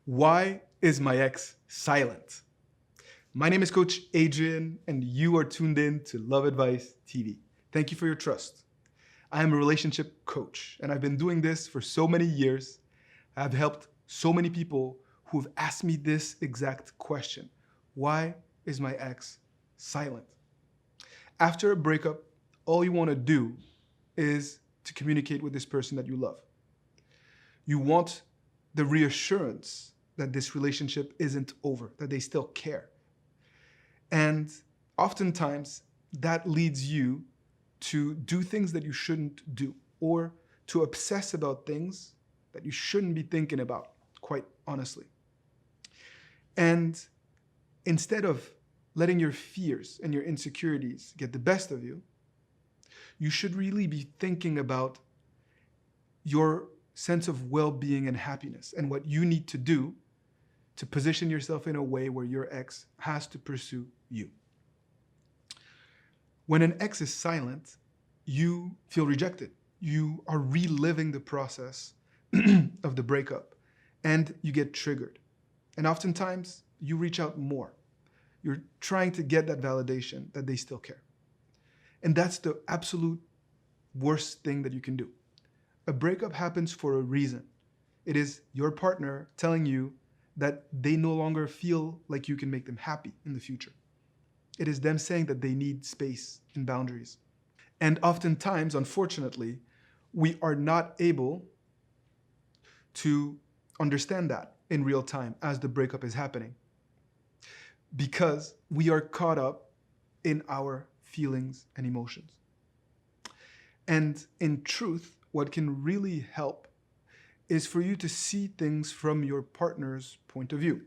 Why is my ex silent? My name is Coach Adrian, and you are tuned in to Love Advice TV. Thank you for your trust. I am a relationship coach, and I've been doing this for so many years. I've helped so many people who've asked me this exact question. Why is my ex silent? After a breakup, all you want to do is to communicate with this person that you love. You want the reassurance that this relationship isn't over, that they still care. And oftentimes that leads you to do things that you shouldn't do, or to obsess about things that you shouldn't be thinking about, quite honestly. And instead of letting your fears and your insecurities get the best of you, you should really be thinking about your sense of well-being and happiness and what you need to do to position yourself in a way where your ex has to pursue you. When an ex is silent, you feel rejected. You are reliving the process of the breakup, and you get triggered. And oftentimes, you reach out more. You're trying to get that validation that they still care. And that's the absolute worst thing that you can do. A breakup happens for a reason. It is your partner telling you that they no longer feel like you can make them happy in the future. It is them saying that they need space and boundaries. And oftentimes, unfortunately, we are not able to understand that in real time as the breakup is happening, because we are caught up in our feelings and emotions. And in truth, what can really help is for you to see things from your partner's point of view.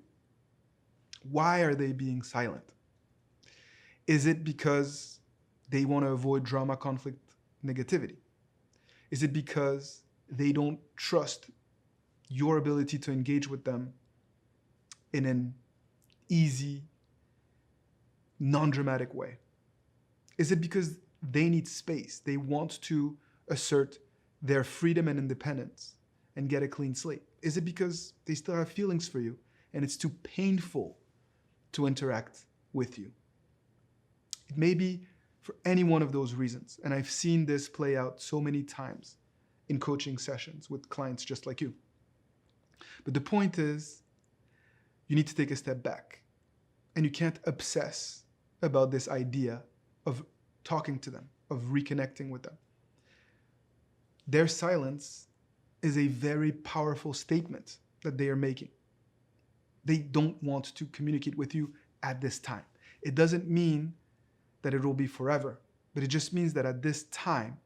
Why are they being silent? Is it because they want to avoid drama, conflict, negativity? Is it because they don't trust your ability to engage with them in an easy, non-dramatic way? Is it because they need space? They want to assert their freedom and independence and get a clean slate? Is it because they still have feelings for you and it's too painful to interact with you? It may be for any one of those reasons. And I've seen this play out so many times in coaching sessions with clients just like you. But the point is, you need to take a step back, and you can't obsess about this idea of talking to them, of reconnecting with them. Their silence is a very powerful statement that they are making. They don't want to communicate with you at this time. It doesn't mean that it will be forever, but it just means that at this time,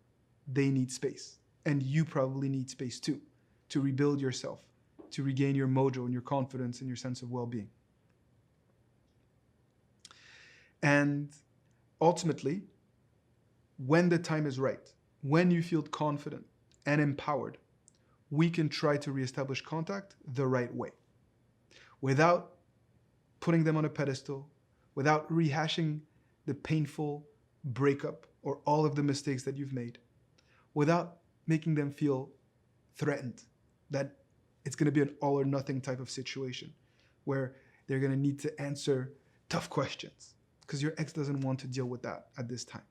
they need space. And you probably need space too, to rebuild yourself, to regain your mojo and your confidence and your sense of well-being. And ultimately, when the time is right, when you feel confident and empowered, we can try to reestablish contact the right way, without putting them on a pedestal, without rehashing the painful breakup or all of the mistakes that you've made, without making them feel threatened that it's going to be an all or nothing type of situation where they're going to need to answer tough questions, because your ex doesn't want to deal with that at this time.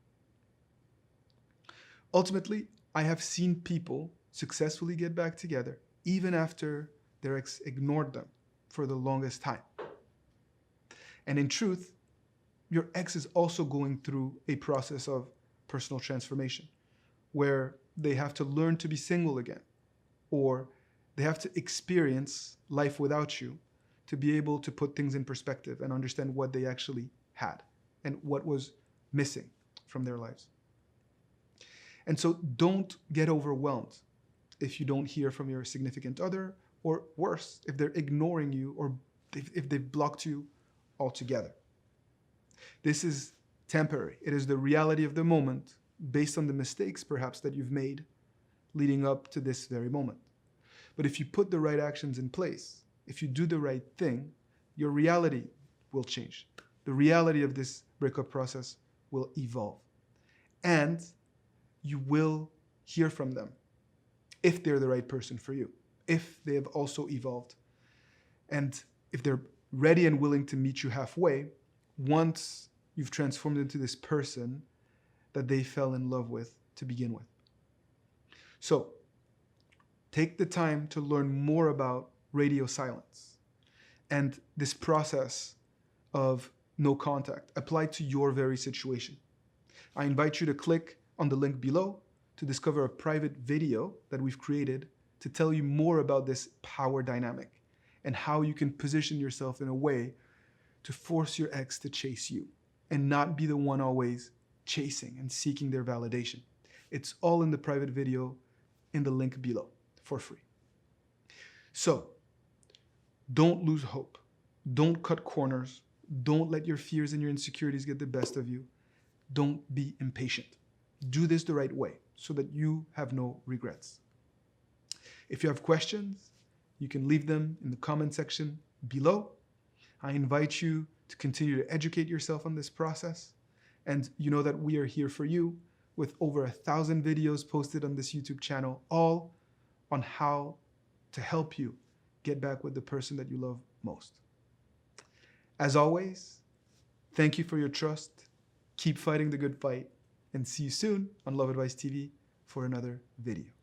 Ultimately, I have seen people successfully get back together even after their ex ignored them for the longest time. And in truth, your ex is also going through a process of personal transformation where they have to learn to be single again, or they have to experience life without you to be able to put things in perspective and understand what they actually had and what was missing from their lives. And so don't get overwhelmed if you don't hear from your significant other, or worse, if they're ignoring you, or if they've blocked you altogether. This is temporary. It is the reality of the moment based on the mistakes perhaps that you've made leading up to this very moment. But if you put the right actions in place, if you do the right thing, your reality will change. The reality of this breakup process will evolve. And you will hear from them if they're the right person for you, if they have also evolved And if they're ready and willing to meet you halfway, once you've transformed into this person that they fell in love with to begin with. So take the time to learn more about radio silence and this process of no contact applied to your very situation. I invite you to click on the link below to discover a private video that we've created to tell you more about this power dynamic and how you can position yourself in a way to force your ex to chase you and not be the one always chasing and seeking their validation. It's all in the private video in the link below for free. So don't lose hope. Don't cut corners. Don't let your fears and your insecurities get the best of you. Don't be impatient. Do this the right way so that you have no regrets. If you have questions, you can leave them in the comment section below. I invite you to continue to educate yourself on this process. And you know that we are here for you with over 1,000 videos posted on this YouTube channel, all on how to help you get back with the person that you love most. As always, thank you for your trust. Keep fighting the good fight, and see you soon on Love Advice TV for another video.